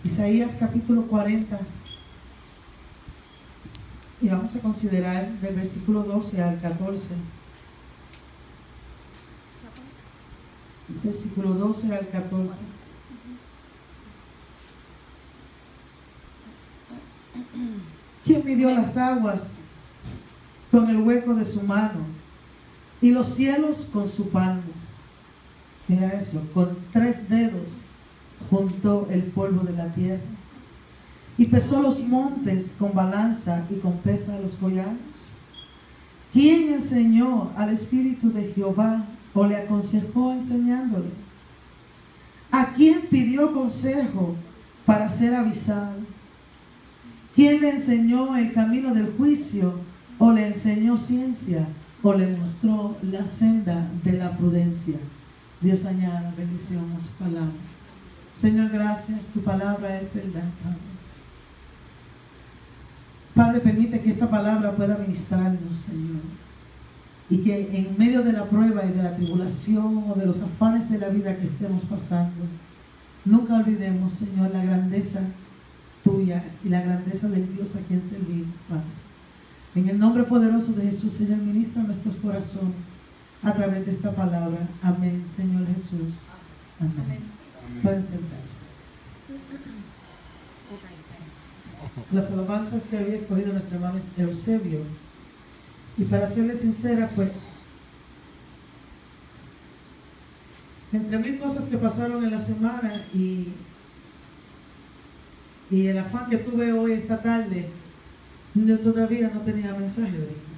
Isaías capítulo 40. Y vamos a considerar del versículo 12 al 14. Versículo 12 al 14. ¿Quién midió las aguas con el hueco de su mano y los cielos con su palmo? Mira eso, con 3 dedos juntó el polvo de la tierra y pesó los montes con balanza y con pesa los collados. ¿Quién enseñó al Espíritu de Jehová o le aconsejó enseñándole? ¿A quién pidió consejo para ser avisado? ¿Quién le enseñó el camino del juicio o le enseñó ciencia o le mostró la senda de la prudencia? Dios añada bendición a su palabra. Señor, gracias, tu palabra es verdad, Padre. Padre, permite que esta palabra pueda ministrarnos, Señor, y que en medio de la prueba y de la tribulación o de los afanes de la vida que estemos pasando, nunca olvidemos, Señor, la grandeza tuya y la grandeza del Dios a quien servimos, Padre. En el nombre poderoso de Jesús, Señor, ministra nuestros corazones a través de esta palabra. Amén, Señor Jesús. Amén. Amén. Pueden sentarse. Las alabanzas que había escogido nuestro hermano Eusebio. Y para serle sincera, pues, entre mil cosas que pasaron en la semana y el afán que tuve hoy esta tarde, yo todavía no tenía mensaje ahorita.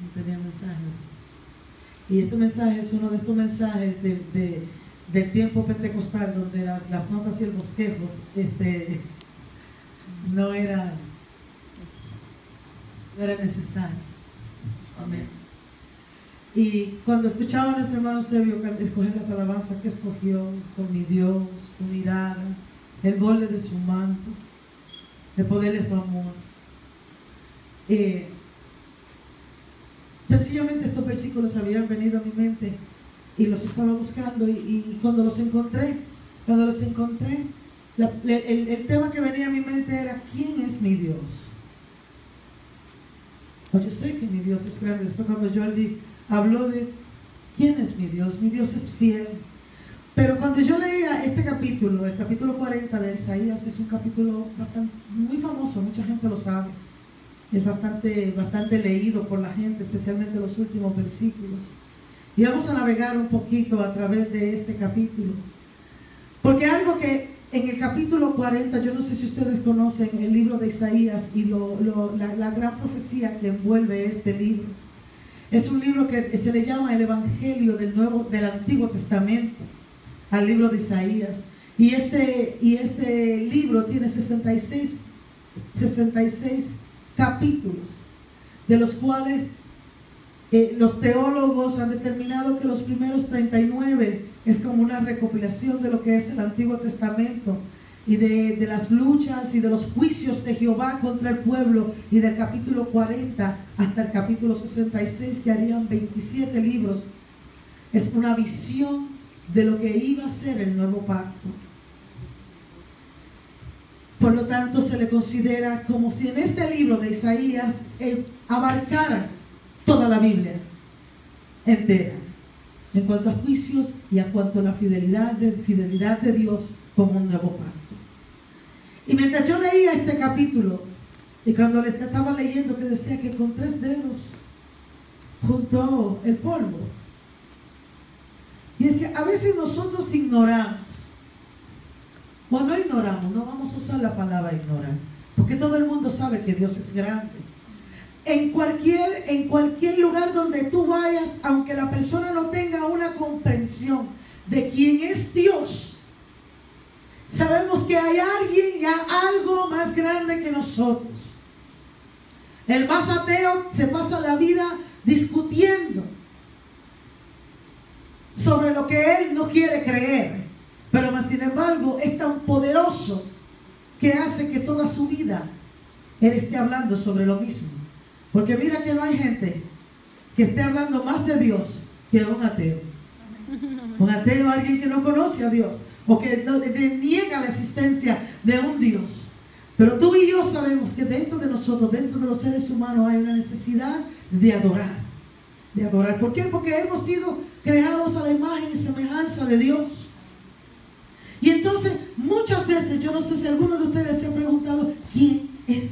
No tenía mensaje. Y este mensaje es uno de estos mensajes del tiempo pentecostal, donde las notas y el bosquejos no eran necesarios. Amén. Y cuando escuchaba a nuestro hermano Eusebio escoger las alabanzas que escogió, con mi Dios, con mirada, el borde de su manto, el poder de su amor, sencillamente estos versículos habían venido a mi mente y los estaba buscando, y cuando los encontré, el tema que venía a mi mente era: ¿quién es mi Dios? Pues yo sé que mi Dios es grande. Después, cuando Jordi habló de quién es mi Dios es fiel. Pero cuando yo leía este capítulo, el capítulo 40 de Isaías, es un capítulo muy famoso, mucha gente lo sabe. Es bastante leído por la gente, especialmente los últimos versículos. Y vamos a navegar un poquito a través de este capítulo. Porque algo que en el capítulo 40, yo no sé si ustedes conocen el libro de Isaías y la gran profecía que envuelve este libro. Es un libro que se le llama el Evangelio del Antiguo Testamento, al libro de Isaías. Y este libro tiene 66 capítulos, de los cuales los teólogos han determinado que los primeros 39 es como una recopilación de lo que es el Antiguo Testamento y de las luchas y de los juicios de Jehová contra el pueblo, y del capítulo 40 hasta el capítulo 66, que harían 27 libros, es una visión de lo que iba a ser el nuevo pacto. Por lo tanto, se le considera como si en este libro de Isaías abarcara toda la Biblia entera, en cuanto a juicios y en cuanto a la fidelidad de Dios como un nuevo pacto. Y mientras yo leía este capítulo, y cuando le estaba leyendo, que decía que con 3 dedos juntó el polvo, y decía, a veces nosotros ignoramos, o no ignoramos, no vamos a usar la palabra ignorar, porque todo el mundo sabe que Dios es grande. En cualquier lugar donde tú vayas, aunque la persona no tenga una comprensión de quién es Dios, sabemos que hay alguien y hay algo más grande que nosotros. El más ateo se pasa la vida discutiendo sobre lo que él no quiere creer, pero más sin embargo es tan poderoso que hace que toda su vida él esté hablando sobre lo mismo. Porque mira que no hay gente que esté hablando más de Dios que un ateo. Un ateo, alguien que no conoce a Dios. o que niega la existencia de un Dios. Pero tú y yo sabemos que dentro de nosotros, dentro de los seres humanos, hay una necesidad de adorar. De adorar. ¿Por qué? Porque hemos sido creados a la imagen y semejanza de Dios. Y entonces, muchas veces, yo no sé si alguno de ustedes se ha preguntado, ¿quién es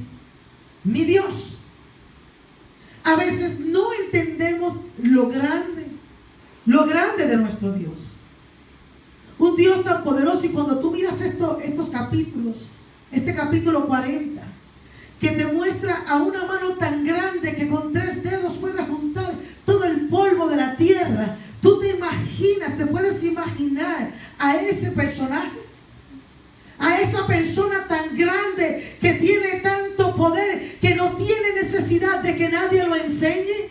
mi Dios? A veces no entendemos lo grande de nuestro Dios. Un Dios tan poderoso, y cuando tú miras estos capítulos, este capítulo 40, que te muestra a una mano tan grande que con 3 dedos puede juntar todo el polvo de la tierra. Tú te imaginas, te puedes imaginar a ese personaje, a esa persona tan grande que tiene tanto poder, que no tiene necesidad de que nadie lo enseñe.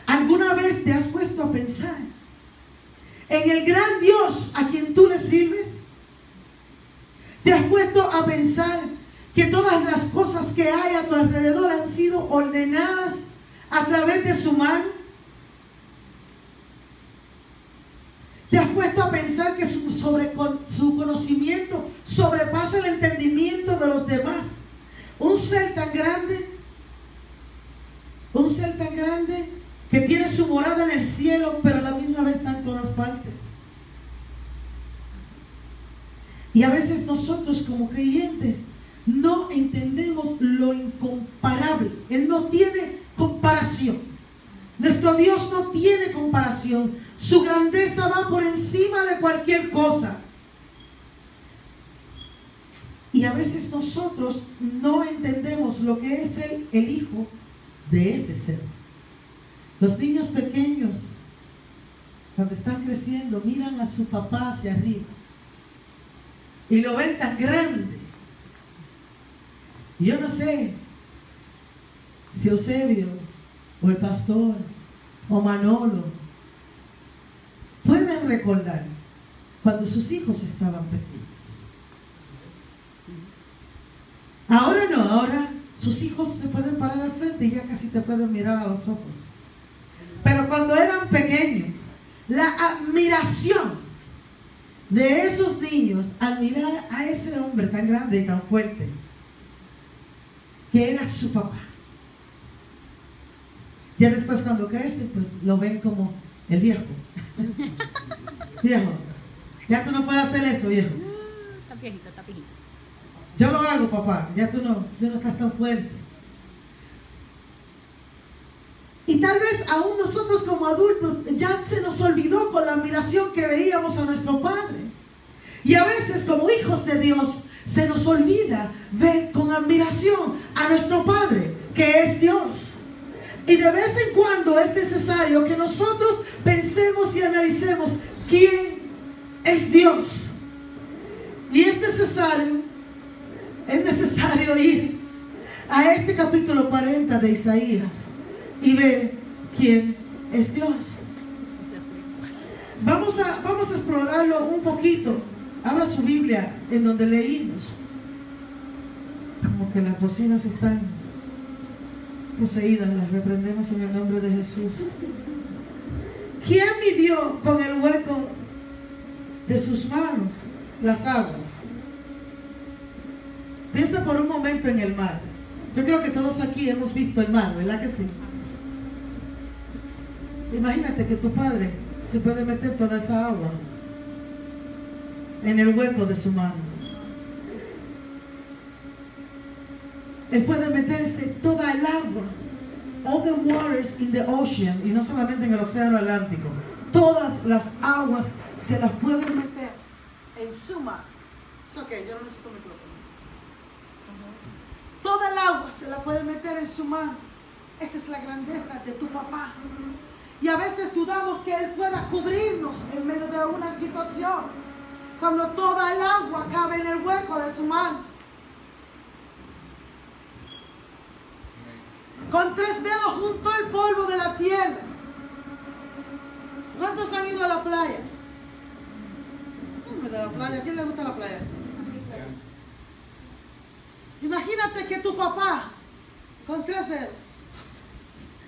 ¿Alguna vez te has puesto a pensar en el gran Dios a quien tú le sirves? ¿Te has puesto a pensar que todas las cosas que hay a tu alrededor han sido ordenadas a través de su mano? ¿Te has puesto a pensar que su conocimiento sobrepasa el entendimiento de los demás? Un ser tan grande que tiene su morada en el cielo, pero a la misma vez está en todas partes. Y a veces nosotros como creyentes no entendemos lo incomparable. Él no tiene comparación. Nuestro Dios no tiene comparación. Su grandeza va por encima de cualquier cosa. Y a veces nosotros no entendemos lo que es el hijo de ese ser. Los niños pequeños, cuando están creciendo, miran a su papá hacia arriba y lo ven tan grande. Yo no sé si Eusebio o el pastor o Manolo pueden recordar cuando sus hijos estaban pequeños. Ahora no, ahora sus hijos se pueden parar al frente y ya casi te pueden mirar a los ojos. Pero cuando eran pequeños, la admiración de esos niños al mirar a ese hombre tan grande y tan fuerte, que era su papá. Ya después cuando crece, pues lo ven como el viejo. Viejo, ya tú no puedes hacer eso, viejo. Está viejito, está viejito. Yo lo hago, papá, ya tú no estás tan fuerte. Y tal vez aún nosotros como adultos ya se nos olvidó con la admiración que veíamos a nuestro Padre. Y a veces como hijos de Dios se nos olvida ver con admiración a nuestro Padre, que es Dios. Y de vez en cuando es necesario que nosotros pensemos y analicemos quién es Dios. Y es necesario ir a este capítulo 40 de Isaías y ver quién es Dios. Vamos a explorarlo un poquito. Abra su Biblia en donde leímos. Como que las bocinas están poseídas, las reprendemos en el nombre de Jesús. ¿Quién midió con el hueco de sus manos las aguas? Piensa por un momento en el mar. Yo creo que todos aquí hemos visto el mar, ¿verdad que sí? Imagínate que tu padre se puede meter toda esa agua en el hueco de su mano. Él puede meterse toda el agua, all the waters in the ocean, y no solamente en el océano Atlántico, todas las aguas se las puede meter en su mano. Es ok, yo no necesito micrófono. Toda el agua se la puede meter en su mano. Esa es la grandeza de tu papá. Y a veces dudamos que Él pueda cubrirnos en medio de una situación, cuando toda el agua cabe en el hueco de su mano. Con 3 dedos juntó el polvo de la tierra. ¿Cuántos han ido a la playa? ¿Quién de la playa? ¿A quién le gusta la playa? Imagínate que tu papá, con 3 dedos,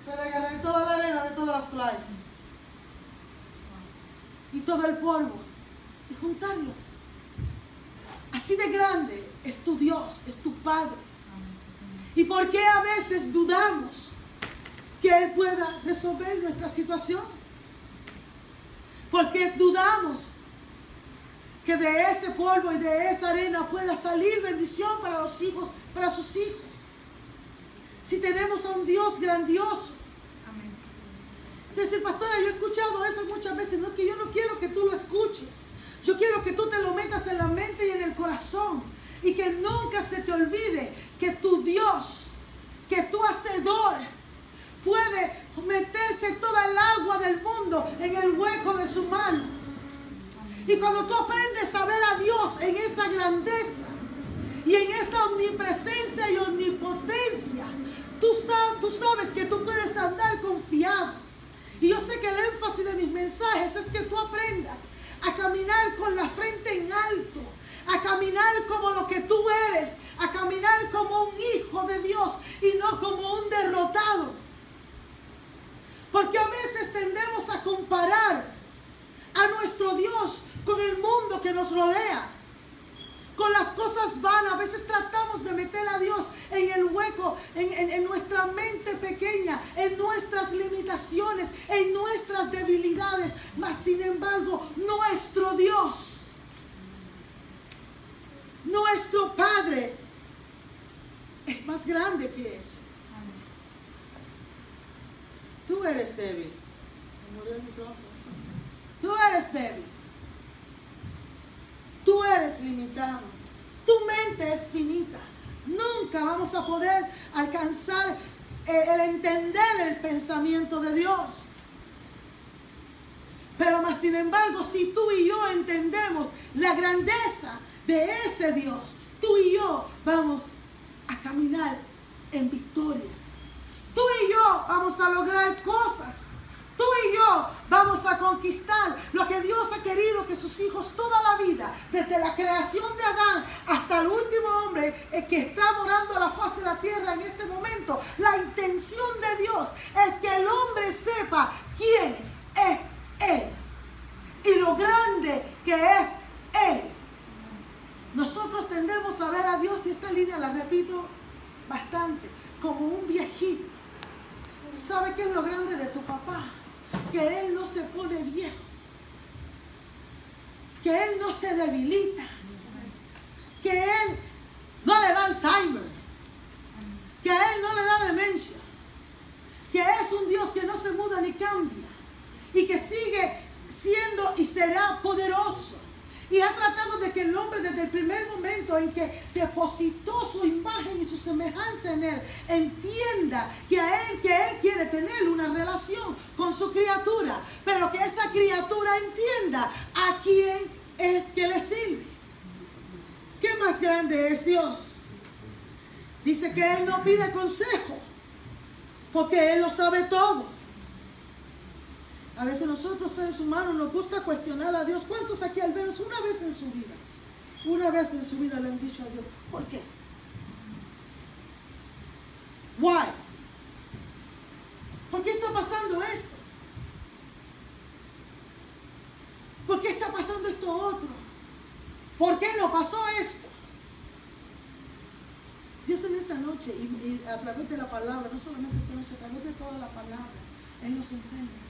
puede agarrar toda la arena de todas las playas y todo el polvo y juntarlo. Así de grande es tu Dios, es tu Padre. ¿Y por qué a veces dudamos que Él pueda resolver nuestras situaciones? Porque dudamos que de ese polvo y de esa arena pueda salir bendición para los hijos, para sus hijos. Si tenemos a un Dios grandioso. Es decir, pastora, yo he escuchado eso muchas veces. No, que yo no quiero que tú lo escuches. Yo quiero que tú te lo metas en la mente y en el corazón. Y que nunca se te olvide que tu Dios, que tu Hacedor, puede meterse toda el agua del mundo en el hueco de su mano. Y cuando tú aprendes a ver a Dios en esa grandeza y en esa omnipresencia y omnipotencia, tú sabes que tú puedes andar confiado. Y yo sé que el énfasis de mis mensajes es que tú aprendas a caminar con la frente en alto, a caminar como lo que tú eres, a caminar como un hijo de Dios y no como un derrotado. Porque a veces tendemos a comparar a nuestro Dios con el mundo que nos rodea, con las cosas vanas. A veces tratamos de meter a Dios en el hueco, en nuestra mente pequeña, en nuestras limitaciones, en nuestras debilidades. Mas sin embargo, nuestro Dios, nuestro Padre, es más grande que eso. Tú eres débil. Se murió el micrófono. Tú eres débil. Tú eres limitado. Tu mente es finita. Nunca vamos a poder alcanzar el entender el pensamiento de Dios. Pero más sin embargo, si tú y yo entendemos la grandeza de ese Dios, tú y yo vamos a caminar en victoria. Tú y yo vamos a lograr cosas. Tú y yo vamos a conquistar lo que Dios ha querido que sus hijos toda la vida, desde la creación de Adán hasta el último hombre que está morando a la faz de la tierra en este momento. La intención de Dios es que el hombre sepa quién es Él y lo grande que es Él. Nosotros tendemos a ver a Dios, y esta línea la repito bastante, como un viejito. ¿Sabe qué es lo grande de tu papá? Que Él no se pone viejo, que Él no se debilita, que Él no le da Alzheimer, que a Él no le da demencia, que es un Dios que no se muda ni cambia y que sigue siendo y será poderoso. Y ha tratado de que el hombre desde el primer momento en que depositó su imagen y su semejanza en Él, entienda que Él quiere tener una relación con su criatura, pero que esa criatura entienda a quién es que le sirve. ¿Qué más grande es Dios? Dice que Él no pide consejo, porque Él lo sabe todo. A veces nosotros seres humanos nos gusta cuestionar a Dios. ¿Cuántos aquí al menos una vez en su vida le han dicho a Dios, ¿por qué? Why? ¿Por qué está pasando esto? ¿Por qué está pasando esto otro? ¿Por qué no pasó esto? Dios en esta noche y a través de la palabra, no solamente esta noche, a través de toda la palabra, Él nos enseña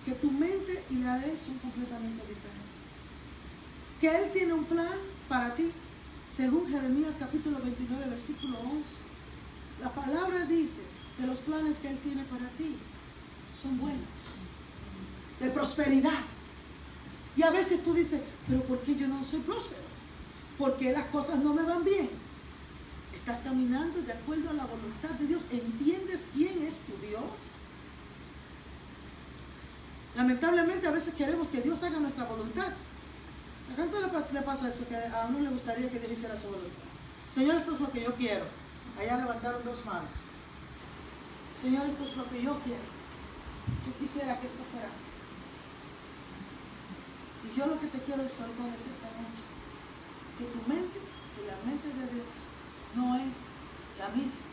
que tu mente y la de Él son completamente diferentes. Que Él tiene un plan para ti. Según Jeremías capítulo 29, versículo 11. La palabra dice que los planes que Él tiene para ti son buenos. De prosperidad. Y a veces tú dices, pero ¿por qué yo no soy próspero? Porque las cosas no me van bien. Estás caminando de acuerdo a la voluntad de Dios. ¿Entiendes quién es tu Dios? Lamentablemente a veces queremos que Dios haga nuestra voluntad. ¿A cuánto le pasa eso? Que a uno le gustaría que Dios hiciera su voluntad. Señor, esto es lo que yo quiero. Allá levantaron dos manos. Señor, esto es lo que yo quiero. Yo quisiera que esto fuera así. Y yo lo que te quiero exhortar es esta noche. Que tu mente y la mente de Dios no es la misma.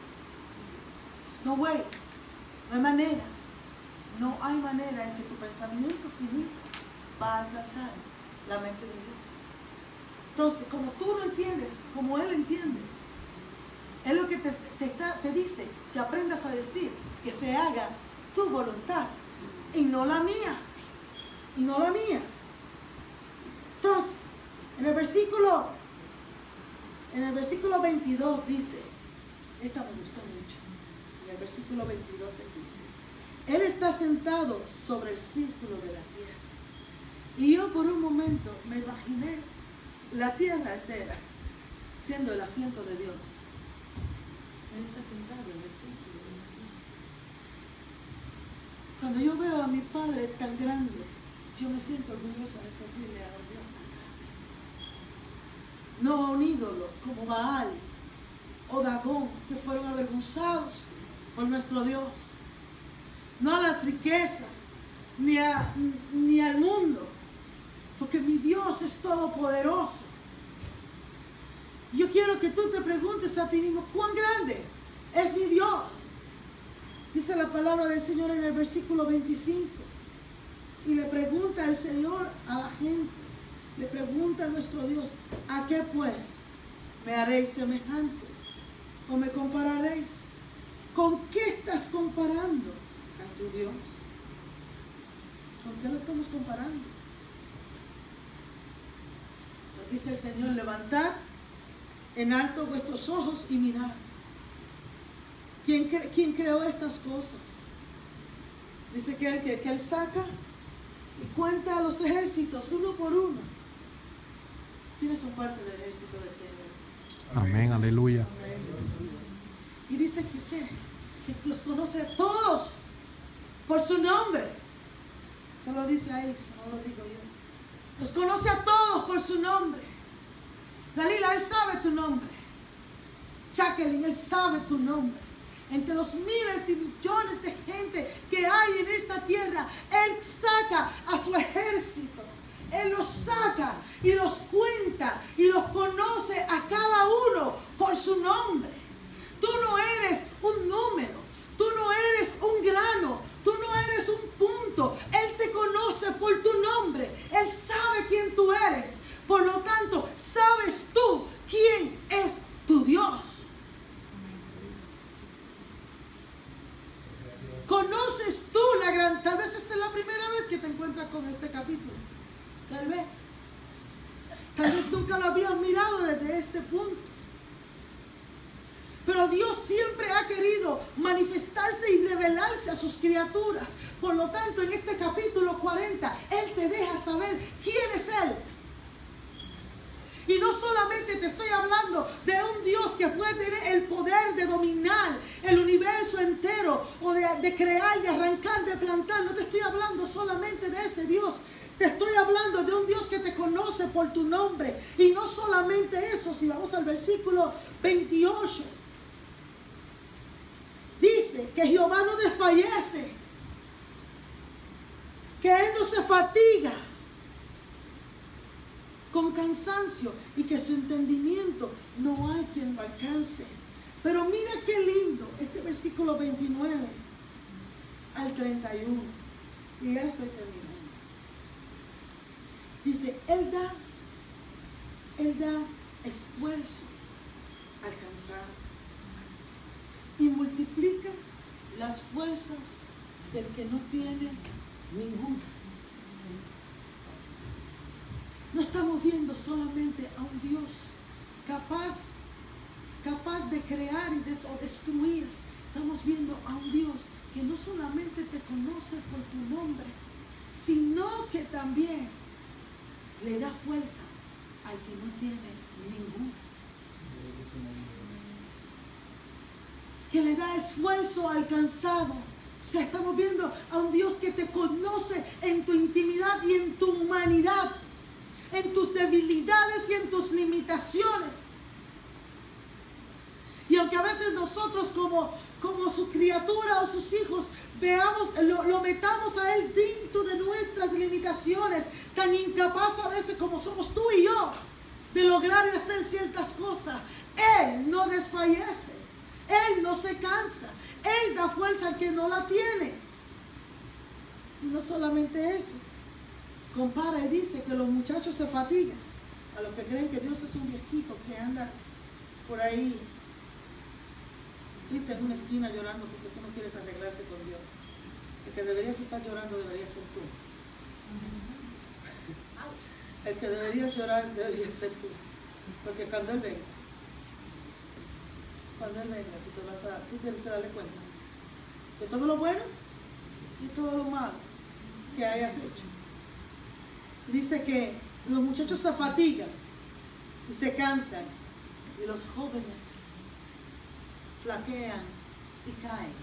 There's no way. No hay manera. No hay manera en que tu pensamiento finito va a alcanzar la mente de Dios. Entonces, como tú lo entiendes, como Él entiende, es lo que te dice, que aprendas a decir, que se haga tu voluntad y no la mía. Y no la mía. Entonces, en el versículo 22 dice, esta me gustó mucho. En el versículo 22 se dice, Él está sentado sobre el círculo de la tierra. Y yo por un momento me imaginé la tierra entera siendo el asiento de Dios. Él está sentado en el círculo de la tierra. Cuando yo veo a mi Padre tan grande, yo me siento orgullosa de servirle a un Dios tan grande. No a un ídolo como Baal o Dagón, que fueron avergonzados por nuestro Dios. No a las riquezas, ni al mundo, porque mi Dios es todopoderoso. Yo quiero que tú te preguntes a ti mismo, ¿cuán grande es mi Dios? Dice la palabra del Señor en el versículo 25. Y le pregunta el Señor a la gente, le pregunta a nuestro Dios, ¿a qué pues me haréis semejante? ¿O me compararéis? ¿Con qué estás comparando a tu Dios? ¿Con qué lo estamos comparando? Nos dice el Señor, levantad en alto vuestros ojos y mirad. ¿Quién creó estas cosas? Dice que Él saca y cuenta a los ejércitos uno por uno. ¿Quiénes son parte del ejército del Señor? Amén, aleluya. Amén. Y dice que los conoce a todos por su nombre. Eso lo dice ahí, eso no lo digo yo. Los conoce a todos por su nombre. Dalila, Él sabe tu nombre. Jacqueline, Él sabe tu nombre. Entre los miles y millones de gente que hay en esta tierra, Él saca a su ejército. Él los saca y los cuenta y los conoce a cada uno por su nombre. Tú no eres un número, tú no eres un grano, tú no eres un punto. Él te conoce por tu nombre. Él sabe quién tú eres. Por lo tanto, sabes tú quién es tu Dios. ¿Conoces tú la gran? Tal vez esta es la primera vez que te encuentras con este capítulo. Tal vez. Tal vez nunca lo habías mirado desde este punto. Pero Dios siempre ha querido manifestarse y revelarse a sus criaturas. Por lo tanto, en este capítulo 40, Él te deja saber quién es Él. Y no solamente te estoy hablando de un Dios que puede tener el poder de dominar el universo entero o de crear, de arrancar, de plantar. No te estoy hablando solamente de ese Dios. Te estoy hablando de un Dios que te conoce por tu nombre. Y no solamente eso, si vamos al versículo 28. Dice que Jehová no desfallece, que Él no se fatiga con cansancio y que su entendimiento no hay quien lo alcance. Pero mira qué lindo este versículo 29 al 31. Y ya estoy terminando. Dice, Él da esfuerzo al cansado y multiplica las fuerzas del que no tiene ninguna. No estamos viendo solamente a un Dios capaz de crear y de destruir. Estamos viendo a un Dios que no solamente te conoce por tu nombre, sino que también le da fuerza al que no tiene ninguna. Que le da esfuerzo al cansado. O sea, estamos viendo a un Dios que te conoce en tu intimidad y en tu humanidad, en tus debilidades y en tus limitaciones. Y aunque a veces nosotros como su criatura o sus hijos veamos, lo metamos a Él dentro de nuestras limitaciones, tan incapaz a veces como somos tú y yo de lograr y hacer ciertas cosas, Él no desfallece, Él no se cansa, Él da fuerza al que no la tiene. Y no solamente eso, compara y dice que los muchachos se fatigan. A los que creen que Dios es un viejito que anda por ahí triste en una esquina llorando porque tú no quieres arreglarte con Dios. El que deberías estar llorando debería ser tú. El que deberías llorar debería ser tú. Porque cuando Él venga, tú tienes que darle cuenta de todo lo bueno y todo lo malo que hayas hecho. Dice que los muchachos se fatigan y se cansan, y los jóvenes flaquean y caen,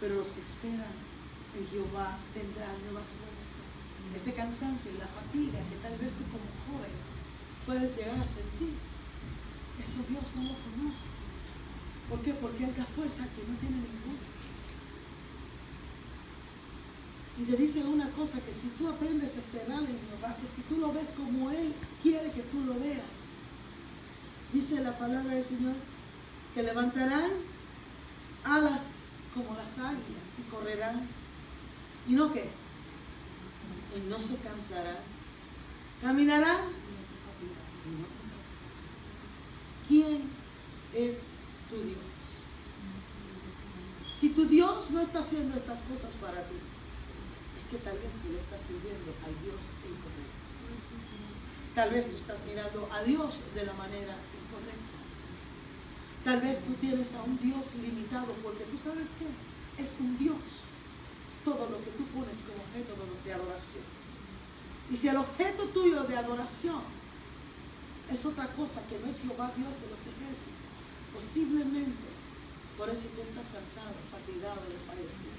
pero los que esperan en Jehová tendrán nuevas fuerzas. Ese cansancio y la fatiga que tal vez tú como joven puedes llegar a sentir, eso Dios no lo conoce. ¿Por qué? Porque Él da fuerza que no tiene ninguna. Y te dice una cosa, que si tú aprendes a esperar en Jehová, que si tú lo ves como Él quiere que tú lo veas, dice la palabra del Señor, que levantarán alas como las águilas y correrán. ¿Y no qué? Y no se cansarán. Caminarán y no se cansarán. ¿Quién es tu Dios? Si tu Dios no está haciendo estas cosas para ti, que tal vez tú le estás sirviendo al Dios incorrecto. Tal vez tú estás mirando a Dios de la manera incorrecta. Tal vez tú tienes a un Dios limitado, porque tú sabes que es un Dios todo lo que tú pones como objeto de adoración. Y si el objeto tuyo de adoración es otra cosa que no es Jehová Dios de los ejércitos, posiblemente por eso tú estás cansado, fatigado, desfallecido.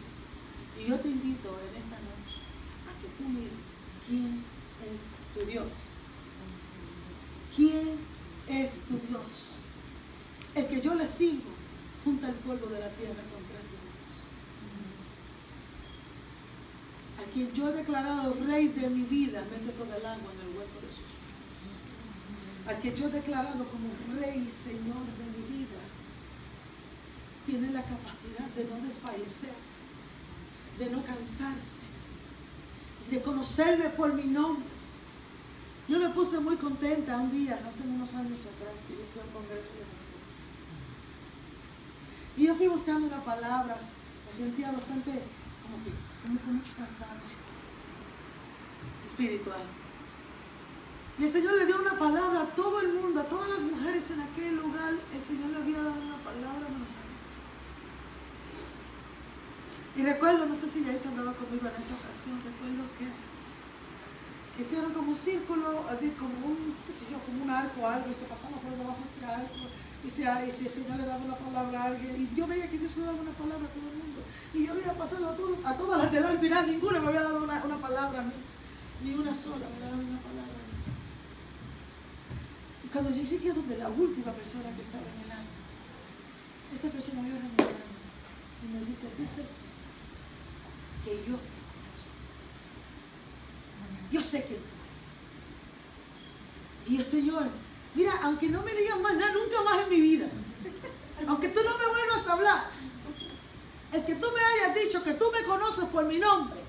Y yo te invito en esta noche a que tú mires quién es tu Dios. ¿Quién es tu Dios? El que yo le sirvo junta el polvo de la tierra con 3 dedos. Al quien yo he declarado rey de mi vida, mete todo el agua en el hueco de sus manos. Al que yo he declarado como rey y señor de mi vida, tiene la capacidad de no desfallecer, de no cansarse, de conocerme por mi nombre. Yo me puse muy contenta un día, hace unos años atrás, que yo fui a un congreso de mujeres. Y yo fui buscando una palabra, me sentía bastante como con mucho cansancio espiritual. Y el Señor le dio una palabra a todo el mundo, a todas las mujeres en aquel lugar. El Señor le había dado una palabra a nosotros. Y recuerdo, no sé si ya andaba conmigo en esa ocasión, recuerdo que hicieron como un círculo, como un, qué sé yo, como un arco o algo, y se pasaba por debajo de ese arco, y si el Señor le daba una palabra a alguien, y yo veía que Dios le daba una palabra a todo el mundo, y yo había pasado a todas las de edad, mirá, ninguna me había dado una palabra a mí, ni una sola me había dado una palabra a mí. Y cuando yo llegué donde la última persona que estaba en el arco, esa persona agarra mi mano y me dice el Señor, que yo te conozco. Yo sé que tú. Y el Señor, mira, aunque no me digas más nada, nunca más en mi vida, aunque tú no me vuelvas a hablar, el que tú me hayas dicho que tú me conoces por mi nombre,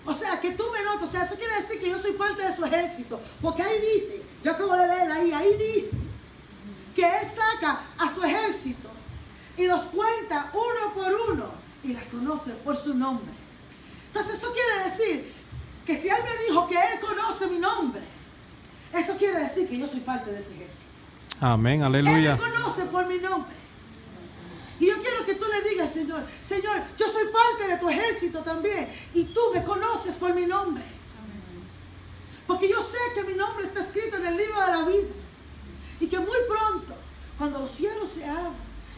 o sea, que tú me notas, o sea, eso quiere decir que yo soy parte de su ejército, porque ahí dice, yo acabo de leer ahí dice que Él saca a su ejército y los cuenta uno por uno y las conoce por su nombre. Entonces eso quiere decir que si Él me dijo que Él conoce mi nombre, eso quiere decir que yo soy parte de ese ejército. Amén, aleluya. Él me conoce por mi nombre. Y yo quiero que tú le digas, Señor, Señor, yo soy parte de tu ejército también, y tú me conoces por mi nombre. Porque yo sé que mi nombre está escrito en el libro de la vida, y que muy pronto, cuando los cielos se abran,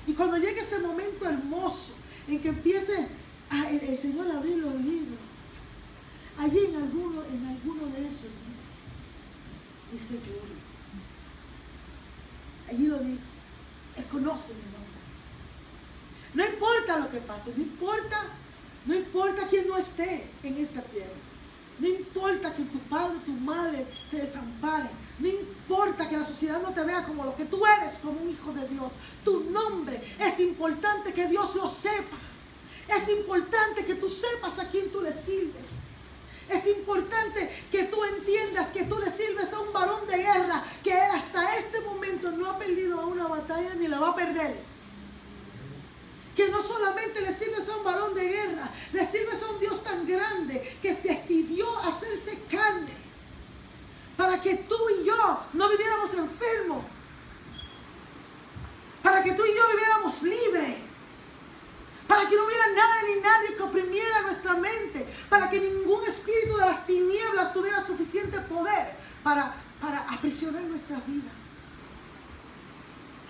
y cuando llegue ese momento hermoso, en que empiece el Señor a abrir los libros, allí en alguno de esos dice Yuri. Allí lo dice. Él conoce mi nombre. No importa lo que pase, no importa quién no esté en esta tierra. No importa que tu padre, tu madre te desamparen. No importa que la sociedad no te vea como lo que tú eres, como un hijo de Dios. Tu nombre es importante que Dios lo sepa. Es importante que tú sepas a quién tú le sirves. Es importante varón de guerra que él hasta este momento no ha perdido una batalla ni la va a perder. Que no solamente le sirves a un varón de guerra, le sirves a un Dios tan grande que decidió hacerse carne para que tú y yo no viviéramos enfermos, para que tú y yo viviéramos libres, para que no hubiera nada ni nadie que oprimiera nuestra mente, para que ningún espíritu de las tinieblas tuviera suficiente poder para aprisionar nuestra vida.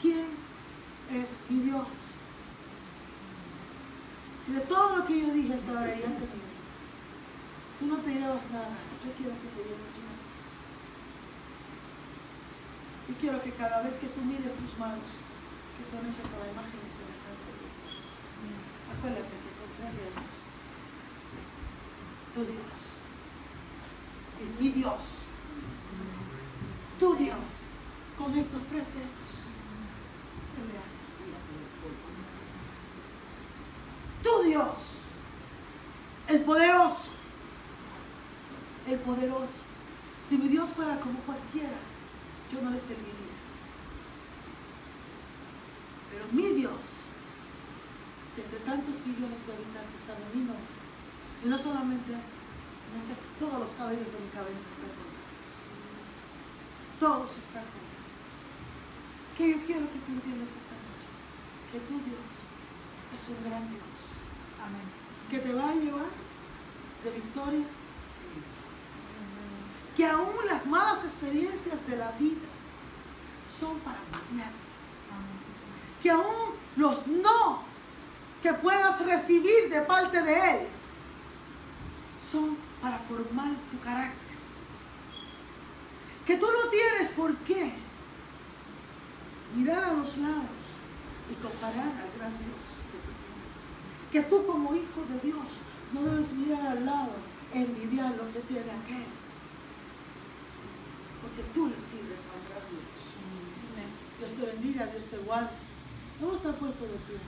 ¿Quién es mi Dios? Si de todo lo que yo dije hasta ahora ya te digo, tú no te llevas nada, yo quiero que te lleves una cosa. Yo quiero que cada vez que tú mires tus manos, que son hechas a la imagen y semejanza de Dios, acuérdate que con 3 dedos, tu Dios es mi Dios. Tu Dios, con estos 3 dedos, no le haces así a tu pueblo. Tu Dios, el poderoso, el poderoso. Si mi Dios fuera como cualquiera, yo no le serviría. Pero mi Dios, que entre tantos millones de habitantes sabe mi nombre, y no solamente eso, no sé, todos los cabellos de mi cabeza están contados. Todos están contados. Que yo quiero que tú entiendas esta noche, que tu Dios es un gran Dios. Amén. Que te va a llevar de victoria. Que aún las malas experiencias de la vida son para mediar. Que aún los no que puedas recibir de parte de Él son para formar tu carácter. Que tú no tienes por qué mirar a los lados y comparar al gran Dios que tú tienes. Que tú como hijo de Dios no debes mirar al lado e envidiar lo que tiene aquel. Porque tú le sirves a un gran Dios. Dios te bendiga, Dios te guarde. Vamos a estar puestos de pies.